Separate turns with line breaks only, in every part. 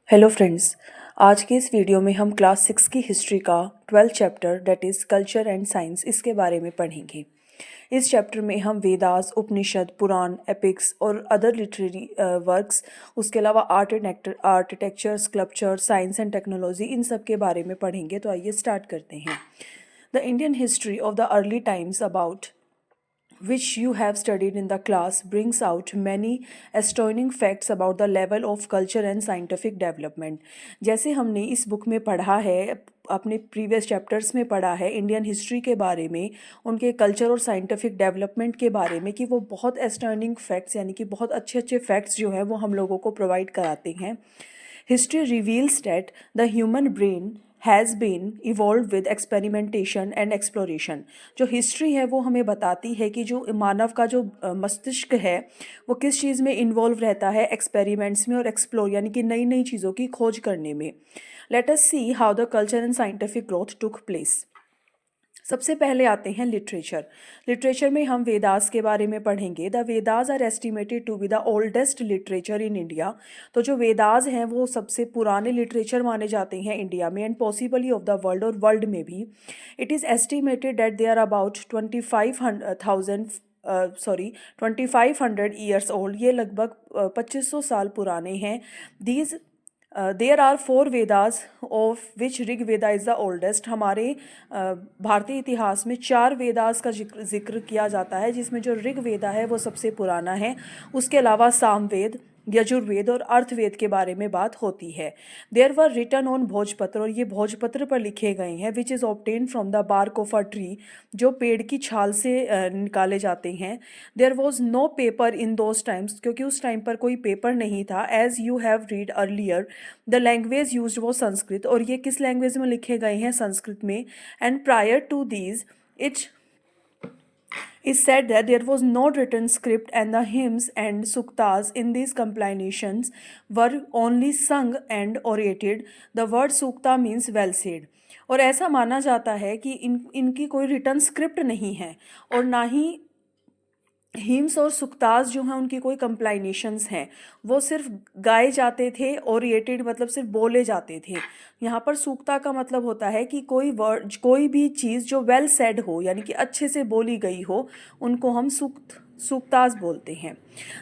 Hello friends. आज के इस वीडियो में हम क्लास 6 की हिस्ट्री का 12th chapter that is culture and science इसके बारे में पढ़ेंगे। इस चैप्टर में हम वेदास, उपनिषद, पुराण, एपिक्स और अदर लिटरेरी वर्क्स, उसके अलावा architecture, sculpture, science and technology, इन सब के बारे में पढ़ेंगे। तो आइए स्टार्ट करते हैं। The Indian history of the early times about which you have studied in the class brings out many astonishing facts about the level of culture and scientific development। जैसे हमने इस बुक में पढ़ा है, अपने प्रीवियस चैप्टर्स में पढ़ा है इंडियन हिस्ट्री के बारे में, उनके कल्चर और साइंटिफिक डेवलपमेंट के बारे में, कि वो बहुत एस्टर्निंग फैक्ट्स यानी कि बहुत अच्छे अच्छे फैक्ट्स जो हैं वो हम लोगों को प्रोवाइड कराते हैं। History reveals that the human brain has been evolve with experimentation and exploration. जो हिस्ट्री है वो हमें बताती है कि जो मानव का जो मस्तिष्क है वो किस चीज़ में इन्वॉल्व रहता है, एक्सपेरिमेंट्स में और एक्सप्लोर यानी कि नई नई चीज़ों की खोज करने में। Let us see how the culture and scientific growth took place. सबसे पहले आते हैं लिटरेचर। लिटरेचर में हम वेदास के बारे में पढ़ेंगे। The Vedas are estimated to be the oldest literature in India. तो जो वेदास हैं वो सबसे पुराने लिटरेचर माने जाते हैं इंडिया में and possibly of the world, और वर्ल्ड में भी। It is estimated that they are about 2500 years old. ये लगभग 2500 साल पुराने हैं। These there are 4 Vedas of which Rig Veda is the oldest. हमारे भारतीय इतिहास में 4 वेदास का जिक्र किया जाता है, जिसमें जो ऋग वेदा है वो सबसे पुराना है। उसके अलावा सामवेद, यजुर्वेद और अर्थवेद के बारे में बात होती है। देयर वर रिटन ऑन भोजपत्र, और ये भोजपत्र पर लिखे गए हैं, which is obtain from the bark of a tree, जो पेड़ की छाल से निकाले जाते हैं। There was no paper in those times, क्योंकि उस टाइम पर कोई पेपर नहीं था। As you have read earlier, the language use वो संस्कृत, और ये किस लैंग्वेज में लिखे गए हैं? संस्कृत में। And prior to these it is said that there was no written script, and the hymns and suktas in these compilations were only sung and orated. The word sukta means well said। और ऐसा माना जाता है कि इनकी कोई return script नहीं है, और ना ही हिम्स और सुक्ताज जो हैं उनकी कोई कंप्लाइनेशंस हैं। वो सिर्फ गाए जाते थे, ओरिएटेड मतलब सिर्फ बोले जाते थे। यहाँ पर सूक्ता का मतलब होता है कि कोई वर्ड, कोई भी चीज़ जो वेल सेड हो यानी कि अच्छे से बोली गई हो, उनको हम सूक्ताज बोलते हैं।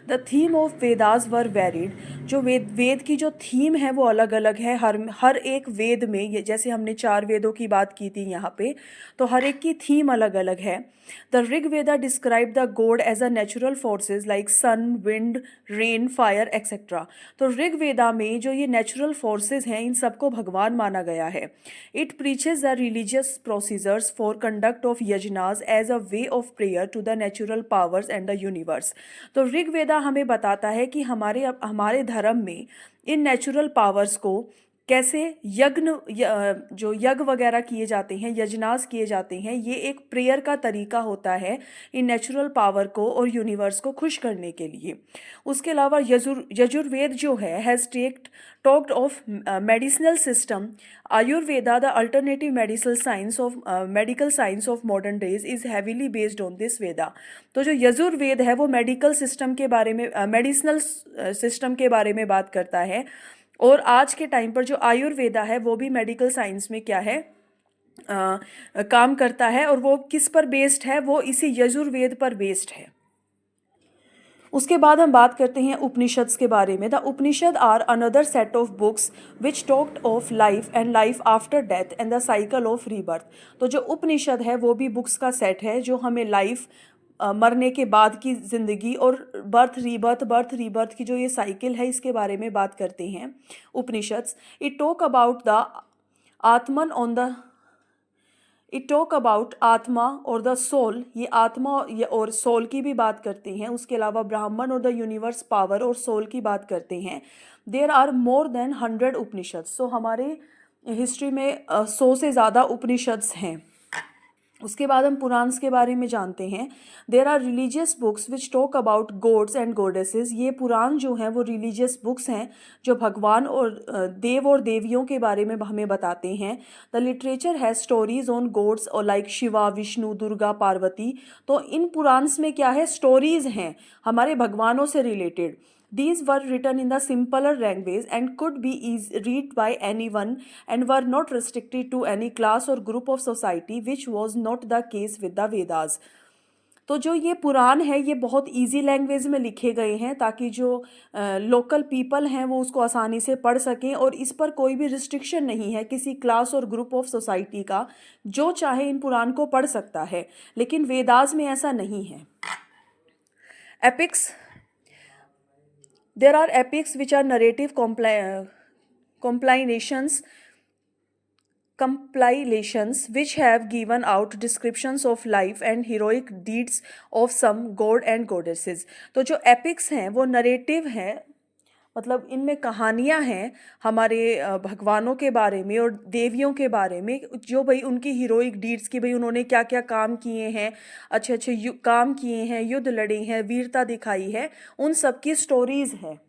The theme of Vedas were varied. जो वेद की जो थीम है वो अलग अलग है। हर एक वेद में, ये जैसे हमने 4 वेदों की बात की थी यहाँ पे, तो हर एक की थीम अलग अलग है। The Rig Veda describe the god as a natural forces like sun, wind, rain, fire etcetera. तो ऋग वेदा में जो ये नेचुरल फोर्सेज हैं इन सबको भगवान माना गया है। It preaches the religious procedures for conduct of yajnas as a way of prayer to the natural powers and the universe. तो ऋग वेदा हमें बताता है कि हमारे धर्म में इन नेचुरल पावर्स को कैसे जो यज्ञ वगैरह किए जाते हैं, यजनास किए जाते हैं, ये एक प्रेयर का तरीका होता है इन नेचुरल पावर को और यूनिवर्स को खुश करने के लिए। उसके अलावा यजुर्वेद जो है has talked of medicinal system. Ayurveda, the alternative medical science of modern days, is heavily based on this Veda. तो जो यजुर्वेद है वो मेडिकल सिस्टम के बारे में, मेडिसिनल सिस्टम के बारे में बात करता है। और आज के टाइम पर जो आयुर्वेदा है वो भी मेडिकल साइंस में क्या है, काम करता है। और वो किस पर बेस्ड है? वो इसी यजुर्वेद पर बेस्ड है। उसके बाद हम बात करते हैं उपनिषद्स के बारे में। The Upanishad are another set of books which talked of life and life after death and the cycle of rebirth. तो जो उपनिषद है वो भी बुक्स का सेट है जो हमें लाइफ, मरने के बाद की ज़िंदगी, और बर्थ रीबर्थ की जो ये साइकिल है इसके बारे में बात करते हैं Upanishads. It talk about the Atman on the it talk about Atma और द सोल। ये आत्मा और सोल की भी बात करते हैं। उसके अलावा ब्राह्मण और द यूनिवर्स पावर और सोल की बात करते हैं। There are more than 100 Upanishads. So हमारे हिस्ट्री में 100 से ज़्यादा उपनिषद्स हैं। उसके बाद हम पुराण्स के बारे में जानते हैं। There are religious books which talk about gods and goddesses. ये पुराण जो हैं वो रिलीजियस बुक्स हैं जो भगवान और देव और देवियों के बारे में हमें बताते हैं। The literature has stories on gods और लाइक शिवा, विष्णु, दुर्गा, पार्वती। तो इन पुराण्स में क्या है? स्टोरीज हैं हमारे भगवानों से related. These were written in the simpler language and could be read by anyone and were not restricted to any class or group of society, which was not the case with the Vedas. तो जो ये पुराण है ये बहुत easy language में लिखे गए हैं ताकि जो लोकल पीपल हैं वो उसको आसानी से पढ़ सकें, और इस पर कोई भी रिस्ट्रिक्शन नहीं है किसी क्लास और ग्रुप ऑफ सोसाइटी का, जो चाहे इन पुराण को पढ़ सकता है। लेकिन वेदास में ऐसा नहीं है। Epics, there are epics which are narrative compilations which have given out descriptions of life and heroic deeds of some god and goddesses। तो जो एपिक्स हैं वो नरेटिव हैं, मतलब इनमें कहानियाँ हैं हमारे भगवानों के बारे में और देवियों के बारे में, जो भाई उनकी हीरोइक डीड्स की, भाई उन्होंने क्या क्या काम किए हैं, अच्छे अच्छे काम किए हैं, युद्ध लड़े हैं, वीरता दिखाई है, उन सब की स्टोरीज़ हैं,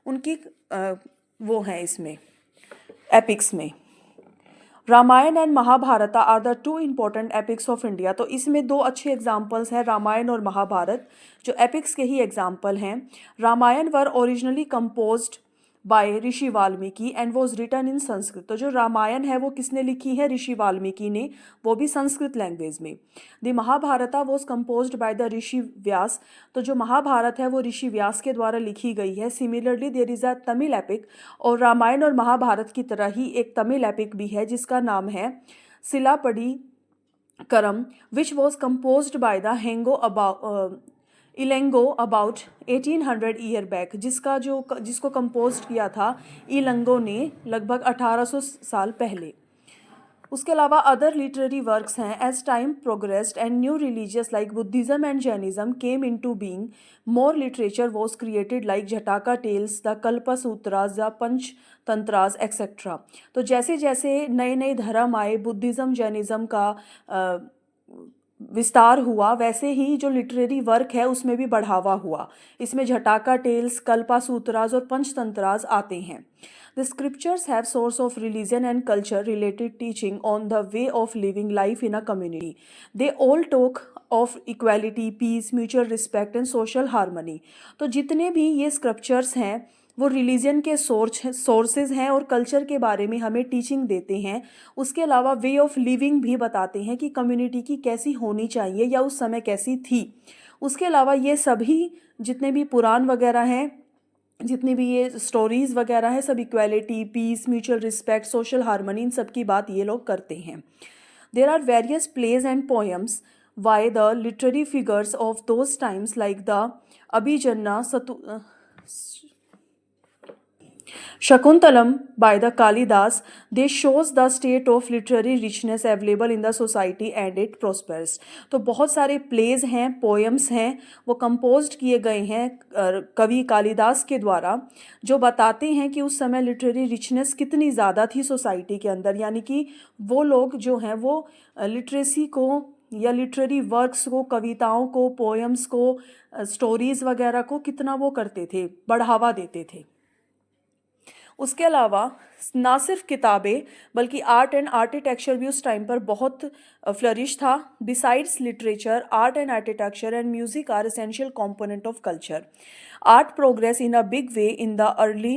उनकी वो हैं इसमें एपिक्स में। Ramayana and Mahabharata are the two important epics of India. तो इसमें दो अच्छे एग्जाम्पल्स हैं, रामायण और महाभारत, जो एपिक्स के ही एग्जाम्पल हैं। Ramayana were originally composed by Rishi Valmiki and was written in Sanskrit. तो जो रामायण है वो किसने लिखी है? ऋषि वाल्मीकि ने, वो भी संस्कृत लैंग्वेज में। The Mahabharata was composed by the Rishi Vyasa. तो जो महाभारत है वो ऋषि व्यास के द्वारा लिखी गई है। Similarly there is a Tamil epic, और रामायण और महाभारत की तरह ही एक तमिल एपिक भी है जिसका नाम है Silappatikaram, which was composed by the Ilango about 1800 year back, जिसको कंपोज किया था इलंगो ने लगभग 1800 साल पहले। उसके अलावा अदर लिटरेरी वर्क्स हैं। As time progressed and new religious like Buddhism and Jainism came into being, more literature was created like Jataka tales, the Kalpasutras, the Panchatantras etcetera. तो जैसे जैसे नए नए धर्म आए, बुद्धिज़्म जैनिज़्म का विस्तार हुआ, वैसे ही जो लिटरेरी वर्क है उसमें भी बढ़ावा हुआ। इसमें झटाका टेल्स, कल्पासूत्रास और पंचतंत्रास आते हैं। The scriptures have source of religion and culture related teaching on the way of living life in a community. They all talk of equality, peace, mutual respect and social harmony. तो जितने भी ये scriptures हैं वो religion के sources हैं और culture के बारे में हमें टीचिंग देते हैं। उसके अलावा वे ऑफ लिविंग भी बताते हैं कि कम्युनिटी की कैसी होनी चाहिए या उस समय कैसी थी। उसके अलावा ये सभी जितने भी पुराण वगैरह हैं, जितनी भी ये स्टोरीज़ वगैरह है, सब equality, peace, mutual respect, social harmony, इन सब की बात ये लोग करते हैं। There are various plays and poems by the literary figures of those times like the Abhijnana Shakuntalam by the Kalidas. They shows the state of literary richness available in the society and it prospers. तो बहुत सारे pledge हैं, poems हैं, वो composed किए गए हैं कवि कालिदास के द्वारा, जो बताते हैं कि उस समय लिटरेरी रिचनेस कितनी ज़्यादा थी सोसाइटी के अंदर। यानी कि वो लोग जो हैं वो लिटरेसी को या लिटरेरी वर्क्स को, कविताओं को, पोएम्स को, स्टोरीज़ वगैरह को कितना वो करते थे, बढ़ावा देते थे। उसके अलावा ना सिर्फ किताबें बल्कि आर्ट एंड आर्किटेक्चर भी उस टाइम पर बहुत फ्लरिश था। Besides literature, art and architecture and music are essential component of culture. Art progress in a big way in the early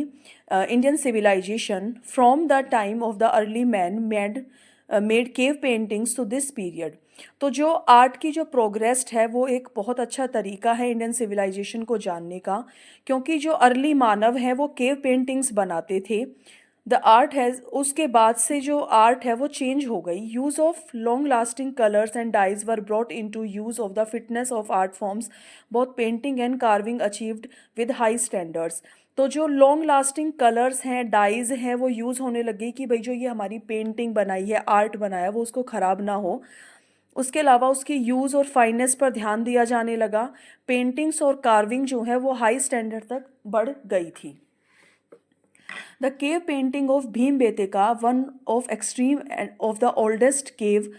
Indian civilization from the time of the early man made cave paintings to this period. तो जो art की जो progress है वो एक बहुत अच्छा तरीका है इंडियन सिविलाइजेशन को जानने का, क्योंकि जो अर्ली मानव हैं वो केव पेंटिंग्स बनाते थे। द आर्ट हैज़, उसके बाद से जो आर्ट है वो चेंज हो गई। Use of long lasting colours and dyes were brought into use of the fitness of art forms, both painting and carving achieved with high standards. तो जो लॉन्ग लास्टिंग कलर्स हैं, डाइज हैं, वो use होने लगी कि भाई जो ये हमारी पेंटिंग बनाई है, आर्ट बनाया, वो उसको ख़राब ना हो। उसके अलावा उसकी यूज़ और फाइनेस पर ध्यान दिया जाने लगा। पेंटिंग्स और कार्विंग जो है वो हाई स्टैंडर्ड तक बढ़ गई थी। The cave painting of Bhimbetka, one of extreme of the oldest cave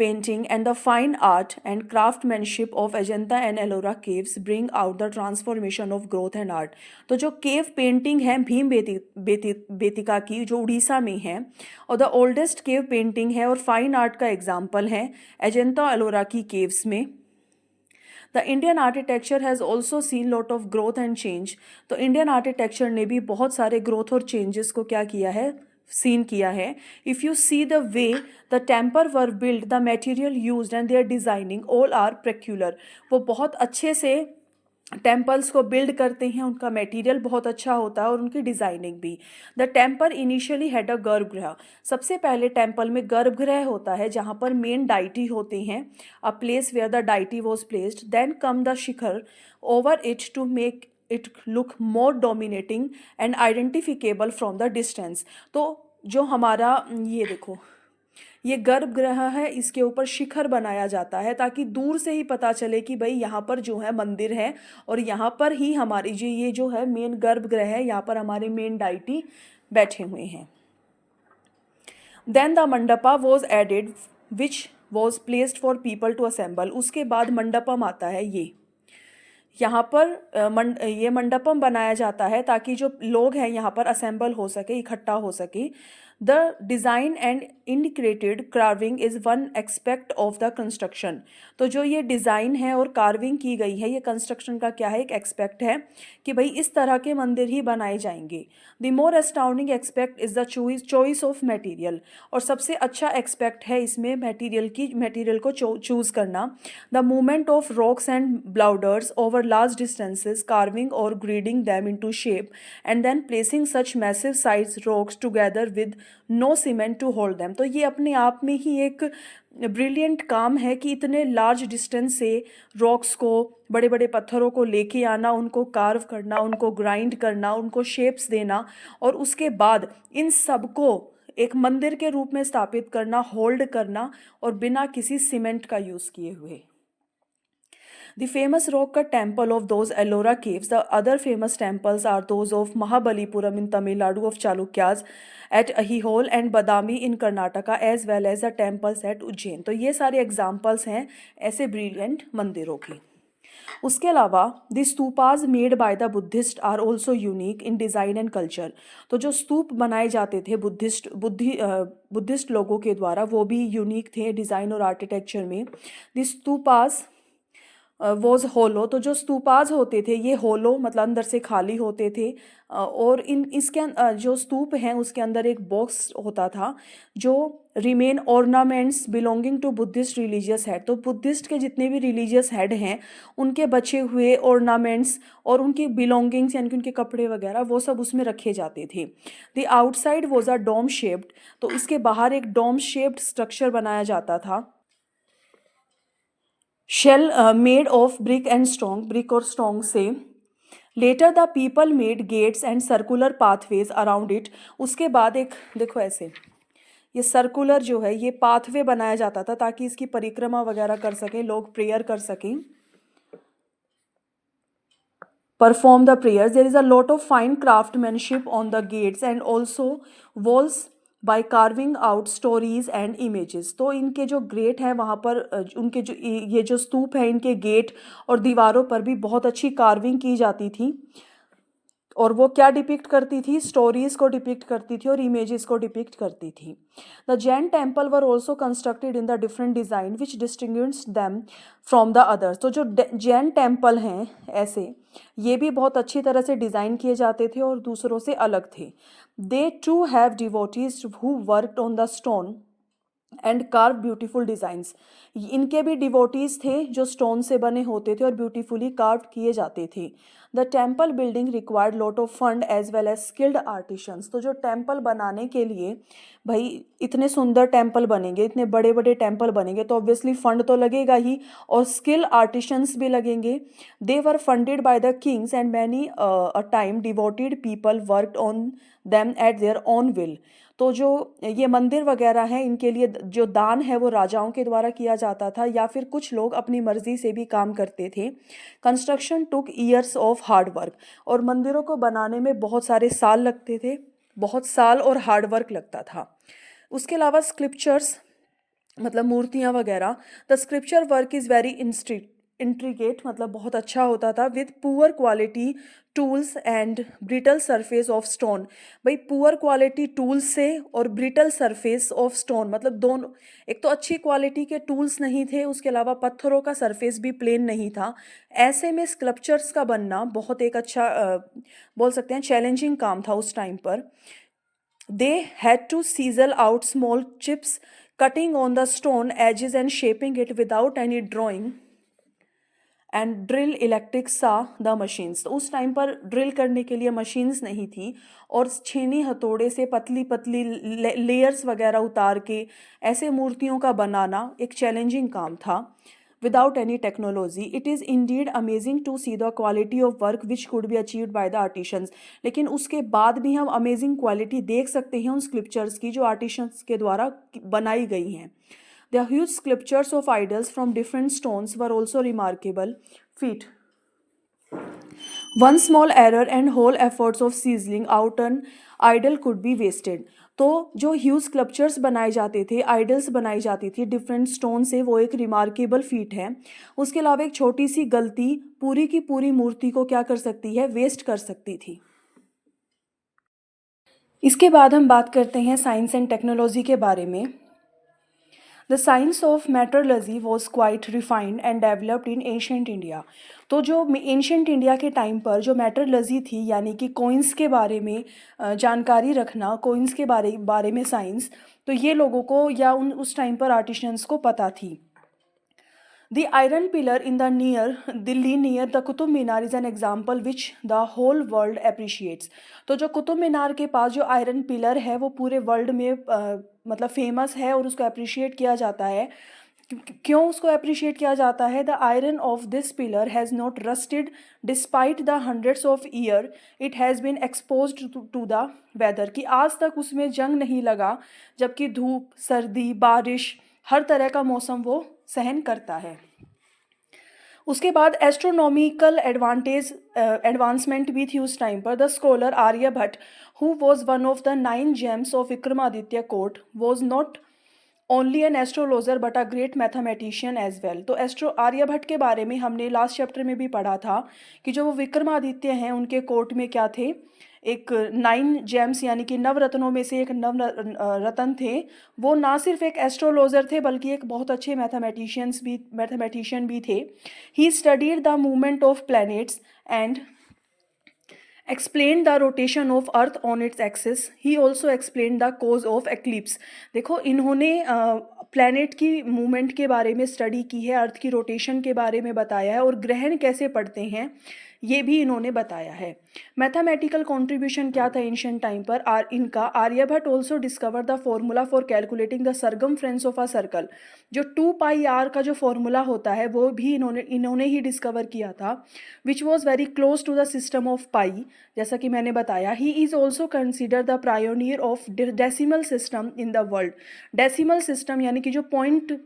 painting and the fine art and craftsmanship of Ajanta and Ellora caves bring out the transformation of growth and art। तो जो cave painting है भीम बेतिका की, जो उड़ीसा में है, और the oldest cave painting है और फाइन आर्ट का एग्जाम्पल है अजंता एलोरा की केव्स में। The Indian architecture has also seen lot of growth and change. तो इंडियन आर्किटेक्चर ने भी बहुत सारे ग्रोथ और चेंजेस को क्या किया है, सीन किया है। If you see the way the temple were build, the material used and their designing all are peculiar. वो बहुत अच्छे से टेम्पल्स को बिल्ड करते हैं, उनका मटेरियल बहुत अच्छा होता है और उनकी डिज़ाइनिंग भी। The temple initially had a गर्भगृह। सबसे पहले टेम्पल में गर्भगृह होता है जहाँ पर मेन डाइटी होते हैं, a place where the deity was placed. Then come the shikhara over it to make it look more dominating and identifiable from the distance. तो जो हमारा ये देखो, ये गर्भगृह है, इसके ऊपर शिखर बनाया जाता है ताकि दूर से ही पता चले कि भाई यहाँ पर जो है मंदिर है और यहाँ पर ही हमारी जो ये जो है मेन गर्भगृह है, यहाँ पर हमारे मेन डाइटी बैठे हुए हैं। Then the mandapa was added which was placed for people to assemble. उसके बाद मंडपम आता है, ये यहाँ पर ये मंडपम बनाया जाता है ताकि जो लोग हैं यहाँ पर असेंबल हो सके, इकट्ठा हो सके। The design and indicated carving is one expect of the construction. तो जो ये डिज़ाइन है और कार्विंग की गई है, ये कंस्ट्रक्शन का क्या है, एक एक्सपेक्ट है कि भाई इस तरह के मंदिर ही बनाए जाएंगे। The more astounding expect is the choice of material. और सबसे अच्छा एक्सपेक्ट है इसमें मटेरियल को चूज़ करना। The movement of rocks and boulders over large distances, carving और grading them into shape and then placing such massive size rocks together with no cement to hold them. तो ये अपने आप में ही एक ब्रिलियंट काम है कि इतने लार्ज डिस्टेंस से रॉक्स को, बड़े बड़े पत्थरों को लेके आना, उनको कार्व करना, उनको ग्राइंड करना, उनको शेप्स देना और उसके बाद इन सबको एक मंदिर के रूप में स्थापित करना, होल्ड करना और बिना किसी सीमेंट का यूज़ किए हुए। The famous rock cut temple of those Ellora caves. The other famous temples are those of Mahabalipuram in Tamil Nadu of Chalukyas, at Ahihol and Badami in Karnataka, as well as the temples at Ujjain. तो ये सारे examples हैं ऐसे brilliant मंदिरों की। उसके अलावा the stupas made by the Buddhist are also unique in design and culture. तो जो स्तूप बनाए जाते थे बुद्धिस्ट लोगों के द्वारा, वो भी यूनिक थे डिज़ाइन और आर्किटेक्चर में। द स्तूपाज वॉज होलो। तो जो स्तूपाज होते थे ये होलो मतलब अंदर से खाली होते थे, और इसके जो स्तूप हैं उसके अंदर एक बॉक्स होता था जो remain ornaments belonging to Buddhist religious head. तो बुद्धिस्ट के जितने भी रिलीजियस हेड हैं उनके बचे हुए ऑर्नामेंट्स और उनकी बिलोंगिंग्स यानी कि उनके कपड़े वगैरह वो सब उसमें रखे जाते थे। The outside was a dome shaped. तो इसके बाहर एक डोम शेप्ड स्ट्रक्चर बनाया जाता था, shell made of brick and stone, brick और स्टोन से। Later the people made gates and circular pathways around it. उसके बाद एक देखो ऐसे ये सर्कुलर जो है ये पाथवे बनाया जाता था ताकि इसकी परिक्रमा वगैरह कर सकें, लोग प्रेयर कर सकें, perform the prayers. There is a lot of fine craftsmanship on the gates and also walls by carving out stories and images. तो इनके जो ग्रेट हैं वहाँ पर उनके जो ये जो स्तूप है इनके गेट और दीवारों पर भी बहुत अच्छी कार्विंग की जाती थी और वो क्या डिपिक्ट करती थी, स्टोरीज को डिपिक्ट करती थी और इमेजेस को डिपिक्ट करती थी। The Jain temple were also constructed in the different design which distinguish them from the others. तो जो जैन टेम्पल हैं ऐसे ये भी बहुत अच्छी तरह से डिज़ाइन किए जाते थे और दूसरों से अलग थे। They too have devotees who worked on the stone and carve beautiful designs. इनके भी डिवोटीज थे जो स्टोन से बने होते थे और ब्यूटीफुली कार्व किए जाते थे। The temple building required lot of fund as well as skilled artisans. तो जो टेम्पल बनाने के लिए भाई इतने सुंदर टेम्पल बनेंगे, इतने बड़े बड़े टेम्पल बनेंगे तो ऑब्वियसली फंड तो लगेगा ही और स्किल आर्टिशंस भी लगेंगे। They were funded by the kings and many a time devoted people worked on them at their own will. तो जो ये मंदिर वगैरह हैं इनके लिए जो दान है वो राजाओं के द्वारा किया जाता था या फिर कुछ लोग अपनी मर्जी से भी काम करते थे। Construction took years of hard work. और मंदिरों को बनाने में बहुत सारे साल लगते थे, बहुत साल और हार्ड वर्क लगता था। उसके अलावा स्क्रिप्चर्स मतलब मूर्तियाँ वगैरह, the scripture work is very intricate मतलब बहुत अच्छा होता था, with poor quality tools and brittle surface of stone. भाई पुअर क्वालिटी टूल्स से और ब्रिटल सरफेस ऑफ स्टोन मतलब दोनों, एक तो अच्छी क्वालिटी के टूल्स नहीं थे, उसके अलावा पत्थरों का सरफेस भी प्लेन नहीं था। ऐसे में स्कल्पचर्स का बनना बहुत एक अच्छा बोल सकते हैं चैलेंजिंग काम था उस टाइम पर। They had to chisel out small chips, cutting on the stone edges and shaping it without any drawing and drill electric सा द मशीन्स। तो उस टाइम पर ड्रिल करने के लिए मशीन्स नहीं थी, और छेनी हथौड़े से पतली पतली लेयर्स वगैरह उतार के ऐसे मूर्तियों का बनाना एक चैलेंजिंग काम था। Without any technology it is indeed amazing to see the quality of work which could be achieved by the artisans. लेकिन उसके बाद भी हम अमेजिंग क्वालिटी देख सकते हैं उन स्क्रिप्चर्स की जो आर्टिशंस के द्वारा बनाई गई हैं। The huge sculptures of idols from different stones were also remarkable feat. One small error and whole efforts of sizzling out an idol could be wasted. तो जो ह्यूज स्कल्पचर्स बनाए जाते थे, आइडल्स बनाई जाती थी डिफरेंट स्टोन से, वो एक रिमार्केबल फीट है। उसके अलावा एक छोटी सी गलती पूरी की पूरी मूर्ति को क्या कर सकती है, वेस्ट कर सकती थी। इसके बाद हम बात करते हैं साइंस एंड टेक्नोलॉजी के बारे में। The science of metrology was quite refined and developed in ancient India. तो जो एंशंट इंडिया के टाइम पर जो मेट्रोलॉजी थी, यानी कि कोइंस के बारे में जानकारी रखना, कोइंस के बारे में साइंस, तो ये लोगों को या उस टाइम पर आर्टिशंस को पता थी। The iron pillar in the Delhi near the Qutub Minar is an example which the whole world appreciates. तो जो कुतुब मीनार के पास जो आयरन पिलर है वो पूरे वर्ल्ड में मतलब फेमस है और उसको अप्रिशिएट किया जाता है। क्यों उसको अप्रिशिएट किया जाता है? The iron of this pillar has not rusted despite the hundreds of year it has been exposed to the weather, कि आज तक उसमें जंग नहीं लगा, जबकि धूप, सर्दी, बारिश, हर तरह का मौसम वो सहन करता है। उसके बाद एस्ट्रोनॉमिकल एडवांसमेंट भी थी उस टाइम पर। The scholar Aryabhata who was one of the 9 gems of Vikramaditya court was not only an astrologer but a great mathematician as well. तो आर्यभट्ट के बारे में हमने लास्ट चैप्टर में भी पढ़ा था कि जो वो विक्रमादित्य हैं उनके कोर्ट में क्या थे, एक 9 जेम्स यानी कि नवरत्नों में से एक रतन थे। वो ना सिर्फ एक एस्ट्रोलॉजर थे बल्कि एक बहुत अच्छे मैथमेटिशियन भी थे। He studied the movement of planets and explained the rotation of earth on its axis. He also explained the cause of eclipse. देखो इन्होंने प्लैनेट की मूवमेंट के बारे में स्टडी की है, अर्थ की रोटेशन के बारे में बताया है, और ग्रहण कैसे पड़ते हैं ये भी इन्होंने बताया है। मैथमेटिकल कॉन्ट्रीब्यूशन क्या था एंशिएंट टाइम पर इनका? Aryabhata also discover the formula for calculating the circumference of a circle. जो 2πr का जो फॉर्मूला होता है वो भी इन्होंने ही डिस्कवर किया था, which was very close to the system of pi, जैसा कि मैंने बताया। He is also consider the pioneer of decimal system in the world. Decimal system यानी कि जो पॉइंट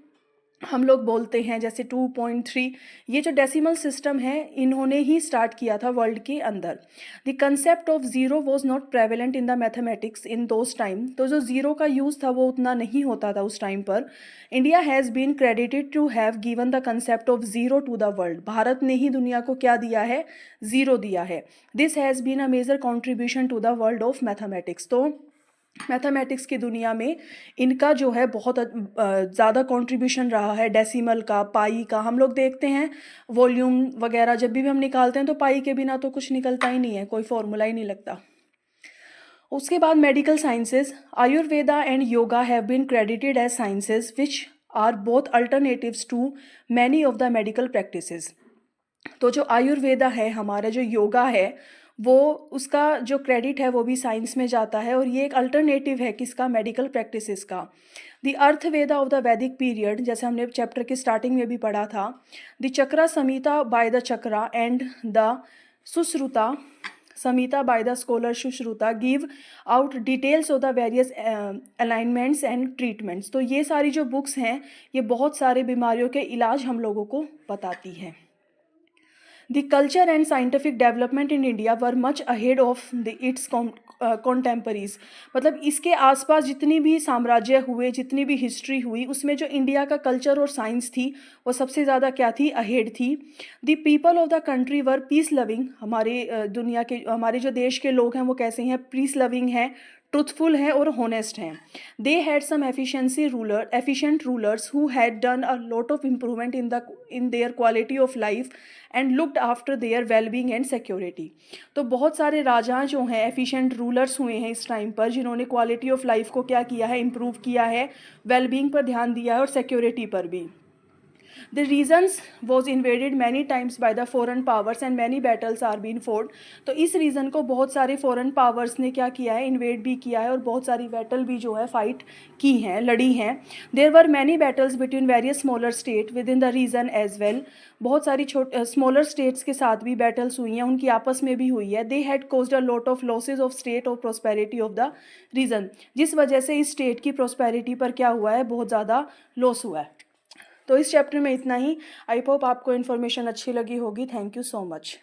हम लोग बोलते हैं जैसे 2.3, ये जो डेसिमल सिस्टम है इन्होंने ही स्टार्ट किया था वर्ल्ड के अंदर। The concept of zero was not prevalent in the mathematics in those time. तो जो ज़ीरो का यूज़ था वो उतना नहीं होता था उस टाइम पर। India has been credited to have given the concept of zero to the world. Bharat ने ही दुनिया को क्या दिया है? ज़ीरो दिया है। This has been a major contribution to the world of mathematics. तो मैथमेटिक्स की दुनिया में इनका जो है बहुत ज़्यादा कंट्रीब्यूशन रहा है, डेसिमल का, पाई का। हम लोग देखते हैं वॉल्यूम वगैरह जब भी हम निकालते हैं तो पाई के बिना तो कुछ निकलता ही नहीं है, कोई फॉर्मूला ही नहीं लगता। उसके बाद medical sciences, Ayurveda and yoga have been credited as sciences which are both alternatives to many of the medical practices. तो जो आयुर्वेदा है, हमारा जो योगा है, वो उसका जो क्रेडिट है वो भी साइंस में जाता है, और ये एक अल्टरनेटिव है किसका? मेडिकल प्रैक्टिसेस का। द अर्थवेदा ऑफ द वैदिक पीरियड, जैसे हमने चैप्टर की स्टार्टिंग में भी पढ़ा था। The chakra Samhita by the chakra and the Sushruta Samhita by the scholar Sushruta give out details of the various alignments and treatments. तो ये सारी जो बुक्स हैं ये बहुत सारे बीमारियों के इलाज हम लोगों को बताती हैं। The culture and scientific development in India were much ahead of its contemporaries. मतलब इसके आसपास जितनी भी साम्राज्य हुए, जितनी भी हिस्ट्री हुई, उसमें जो इंडिया का कल्चर और साइंस थी वो सबसे ज़्यादा क्या थी, अहेड थी. The people of the country were peace loving. दुनिया के हमारे जो देश के लोग हैं वो कैसे हैं, पीस लविंग हैं, ट्रुथफुल हैं और होनेस्ट हैं. They had some efficient rulers who had done a lot of improvement in their quality of life and looked after their wellbeing and security. तो बहुत सारे राजा जो हैं एफिशिएंट रूलर्स हुए हैं इस टाइम पर, जिन्होंने क्वालिटी ऑफ लाइफ को क्या किया है, इम्प्रूव किया है, वेलबींग पर ध्यान दिया है और सिक्योरिटी पर भी. The regions was invaded many times by the foreign powers and many battles are been fought. तो इस रीजन को बहुत सारे फॉरेन पावर्स ने क्या किया है, इन्वेड भी किया है और बहुत सारी बैटल भी जो है फाइट की हैं, लड़ी हैं. There were many battles between various smaller state within the region as well. बहुत सारी स्मॉलर स्टेट्स के साथ भी बैटल्स हुई हैं, उनकी आपस में भी हुई है. They had caused a lot of losses of state of prosperity of the region. जिस वजह से इस स्टेट की प्रोस्पेरिटी पर क्या हुआ है, बहुत ज़्यादा लॉस हुआ है. तो इस चैप्टर में इतना ही. आई होप आपको इन्फॉर्मेशन अच्छी लगी होगी. Thank you so much.